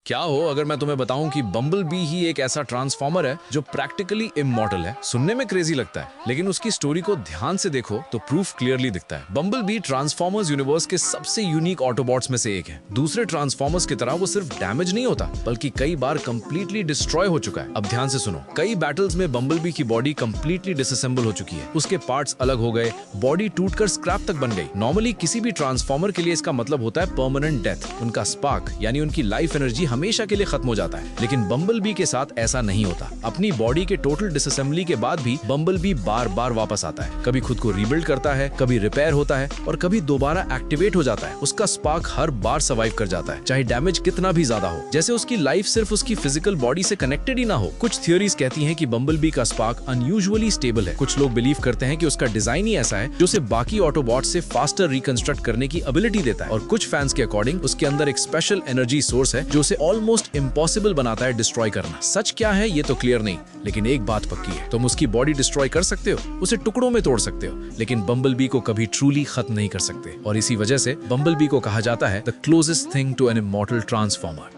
क्या हो अगर मैं तुम्हें बताऊं कि बम्बल बी ही एक ऐसा ट्रांसफॉर्मर है जो प्रैक्टिकली इमॉर्टल है। सुनने में क्रेजी लगता है, लेकिन उसकी स्टोरी को ध्यान से देखो तो प्रूफ क्लियरली दिखता है। बम्बल बी ट्रांसफॉर्मर्स यूनिवर्स के सबसे यूनिक ऑटोबॉट्स में से एक है। दूसरे ट्रांसफॉर्मर्स की तरह वो सिर्फ डैमेज नहीं होता, बल्कि कई बार कंप्लीटली डिस्ट्रॉय हो चुका है। अब ध्यान से सुनो, कई बैटल्स में बम्बल बी की बॉडी कंप्लीटली डिसअसेंबल हो चुकी है। उसके पार्ट्स अलग हो गए, बॉडी टूटकर स्क्रैप तक बन गई। नॉर्मली किसी भी ट्रांसफॉर्मर के लिए इसका मतलब होता है परमानेंट डेथ। उनका स्पार्क यानी उनकी लाइफ एनर्जी हमेशा के लिए खत्म हो जाता है, लेकिन बम्बल बी के साथ ऐसा नहीं होता। अपनी बॉडी के टोटल डिसअसेंबली के बाद भी बम्बल बी बार बार वापस आता है। कभी खुद को रीबिल्ड करता है, कभी रिपेयर होता है और कभी दोबारा एक्टिवेट हो जाता है। उसका स्पार्क हर बार सर्वाइव कर जाता है, चाहे डैमेज कितना भी ज्यादा हो। जैसे उसकी लाइफ सिर्फ उसकी फिजिकल बॉडी से कनेक्टेड ही ना हो। कुछ थियोरीज कहती हैं कि बम्बल बी का स्पार्क अनयूजुअली स्टेबल है। कुछ लोग बिलीव करते हैं कि उसका डिजाइन ही ऐसा है जो उसे बाकी ऑटोबॉट से फास्टर रिकंस्ट्रक्ट करने की एबिलिटी देता है। और कुछ फैंस के अकॉर्डिंग उसके अंदर एक स्पेशल एनर्जी सोर्स है जो उसे ऑलमोस्ट इम्पॉसिबल बनाता है डिस्ट्रॉय करना। सच क्या है ये तो क्लियर नहीं, लेकिन एक बात पक्की है, तुम उसकी बॉडी डिस्ट्रॉय कर सकते हो, उसे टुकड़ों में तोड़ सकते हो, लेकिन बम्बल बी को कभी ट्रूली खत्म नहीं कर सकते। और इसी वजह से बम्बल बी को कहा जाता है the closest thing to an immortal transformer.